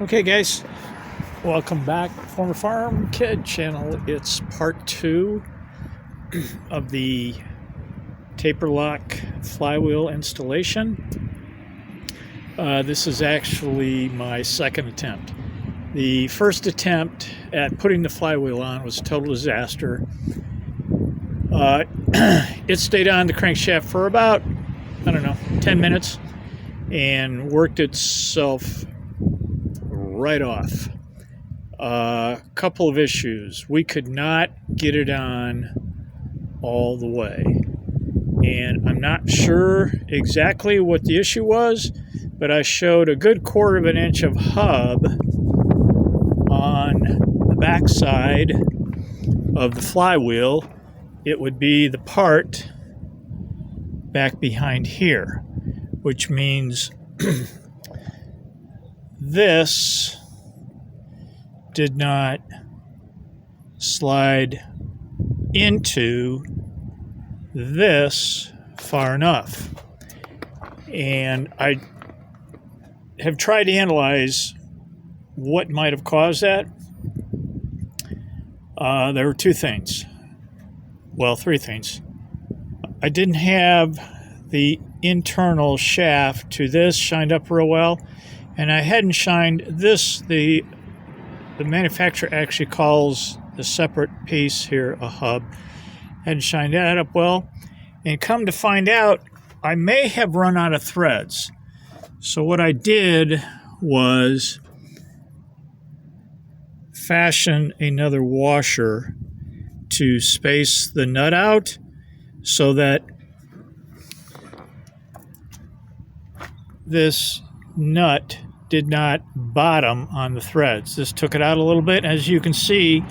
Okay guys, welcome back. Former Farm Kid channel. It's part 2 of the Taperlock flywheel installation. This is actually my second attempt. The first attempt at putting the flywheel on was a total disaster. It stayed on the crankshaft for about, 10 minutes and worked itself right off. A couple of issues. We could not get it on all the way, and I'm not sure exactly what the issue was, but I showed a good 1/4 of an inch of hub on the back side of the flywheel. It would be the part back behind here, which means this did not slide into this far enough. And I have tried to analyze what might have caused that. There were 2 things. Well, 3 things. I didn't have the internal shaft to this shined up real well, and I hadn't shined this. The manufacturer actually calls the separate piece here a hub. Hadn't shined that up well, and come to find out, I may have run out of threads. So what I did was fashion another washer to space the nut out so that this nut did not bottom on the threads. This took it out a little bit. As you can see,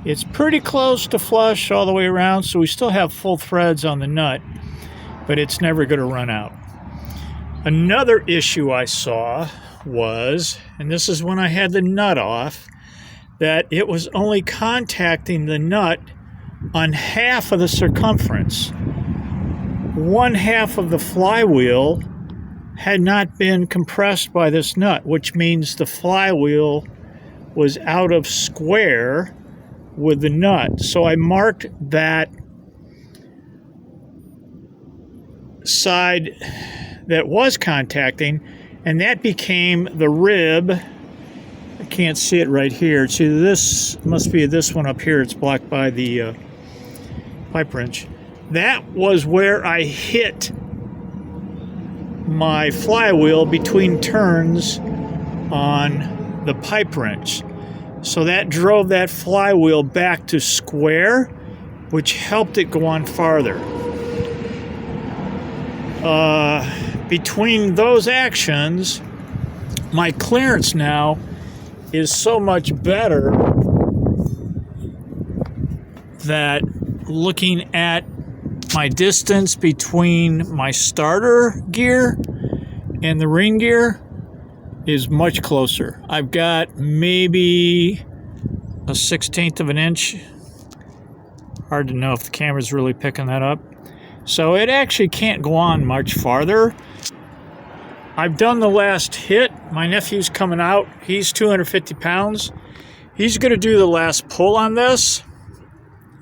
it's pretty close to flush all the way around, so we still have full threads on the nut, but it's never going to run out. Another issue I saw was, and this is when I had the nut off, that it was only contacting the nut on half of the circumference. 1/2 of the flywheel had not been compressed by this nut, which means the flywheel was out of square with the nut. So I marked that side that was contacting, and that became the rib. I can't see it right here. It's either this, must be this one up here. It's blocked by the pipe wrench. That was where I hit my flywheel between turns on the pipe wrench. So that drove that flywheel back to square, which helped it go on farther. Between those actions, my clearance now is so much better that looking at my distance between my starter gear and the ring gear is much closer. I've got maybe a 1/16 of an inch. Hard to know if the camera's really picking that up. So it actually can't go on much farther. I've done the last hit. My nephew's coming out. He's 250 pounds. He's going to do the last pull on this,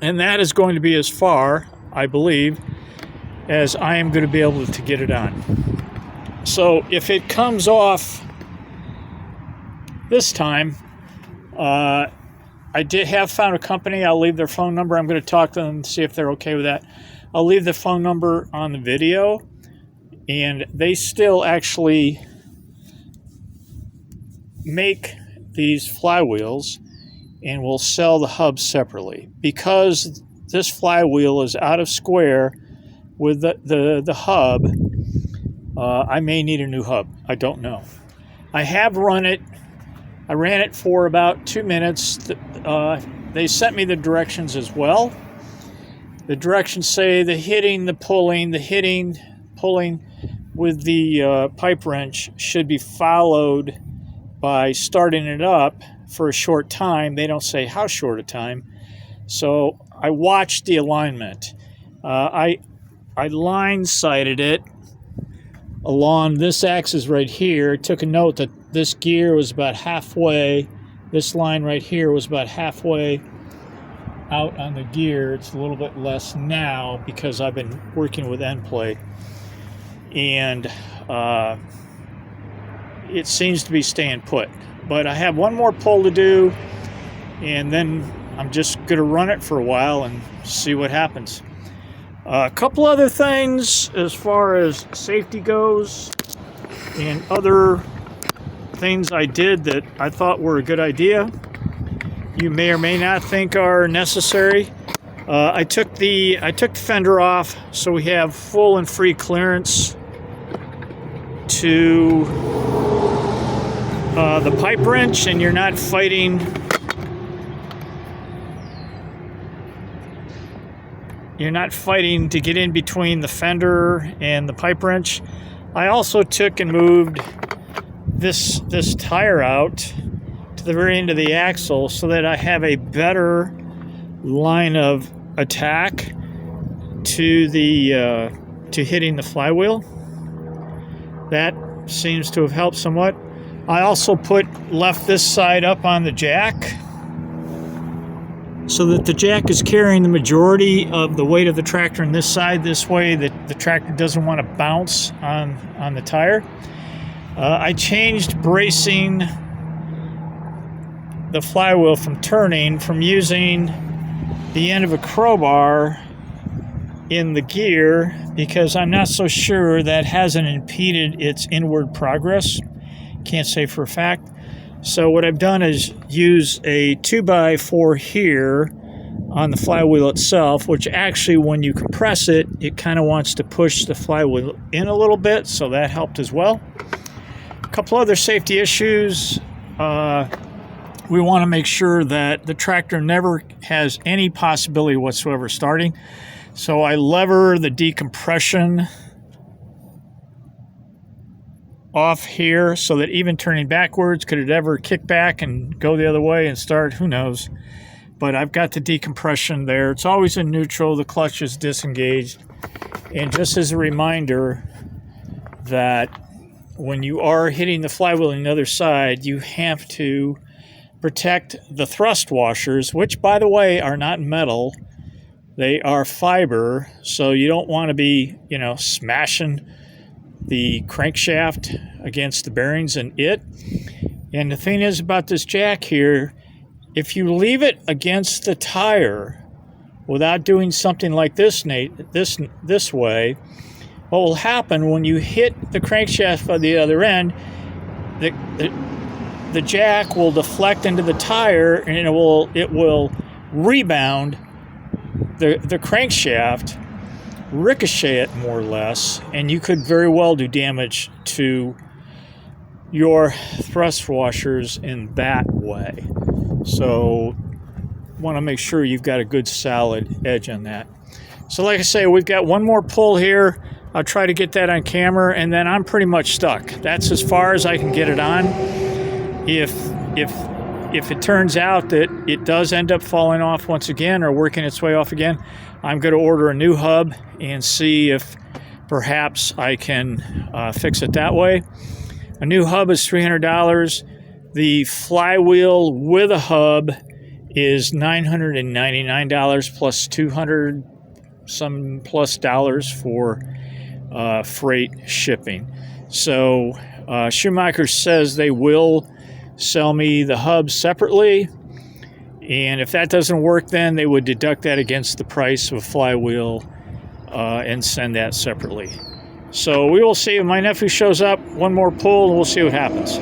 and that is going to be as far, I believe, as I am going to be able to get it on. So if it comes off this time, I have found a company. I'll leave their phone number. I'm going to talk to them and see if they're okay with that. I'll leave the phone number on the video, and they still actually make these flywheels and will sell the hubs separately. Because this flywheel is out of square with the hub, I may need a new hub. I don't know. I have run it. I ran it for about 2 minutes. They sent me the directions as well. The directions say the hitting, the pulling with the pipe wrench should be followed by starting it up for a short time. They don't say how short a time. So I watched the alignment. I line sighted it along this axis right here. Took a note that this gear was about halfway. This line right here was about halfway out on the gear. It's a little bit less now because I've been working with end play, and it seems to be staying put. But I have one more pull to do, and then I'm just going to run it for a while and see what happens. A couple other things as far as safety goes and other things I did that I thought were a good idea. You may or may not think are necessary. I took the fender off so we have full and free clearance to the pipe wrench, and you're not fighting to get in between the fender and the pipe wrench. I also took and moved this tire out to the very end of the axle so that I have a better line of attack to the to hitting the flywheel. That seems to have helped somewhat. I also left this side up on the jack so that the jack is carrying the majority of the weight of the tractor on this side. This way that the tractor doesn't want to bounce on the tire. I changed bracing the flywheel from using the end of a crowbar in the gear because I'm not so sure that hasn't impeded its inward progress. Can't say for a fact. So what I've done is use a 2x4 here on the flywheel itself, which actually when you compress it, it kind of wants to push the flywheel in a little bit, so that helped as well. A couple other safety issues. We want to make sure that the tractor never has any possibility whatsoever starting. So I lever the decompression off here so that even turning backwards, could it ever kick back and go the other way and start? Who knows? But I've got the decompression there. It's always in neutral. The clutch is disengaged. And just as a reminder that when you are hitting the flywheel on the other side, you have to protect the thrust washers, which, by the way, are not metal. They are fiber, so you don't want to be, smashing the crankshaft against the bearings and it. And the thing is about this jack here, if you leave it against the tire without doing something like this, Nate, this way, what will happen when you hit the crankshaft by the other end, the jack will deflect into the tire and it will rebound the crankshaft, ricochet it more or less, and you could very well do damage to your thrust washers in that way. So want to make sure you've got a good solid edge on that. So like I say, we've got one more pull here. I'll try to get that on camera, and then I'm pretty much stuck. That's as far as I can get it on. If it turns out that it does end up falling off once again or working its way off again, I'm going to order a new hub and see if perhaps I can fix it that way. A new hub is $300. The flywheel with a hub is $999 plus $200 some plus dollars for freight shipping. So Schumacher says they will sell me the hub separately, and if that doesn't work, then they would deduct that against the price of a flywheel and send that separately. So we will see if my nephew shows up. One more pull and we'll see what happens.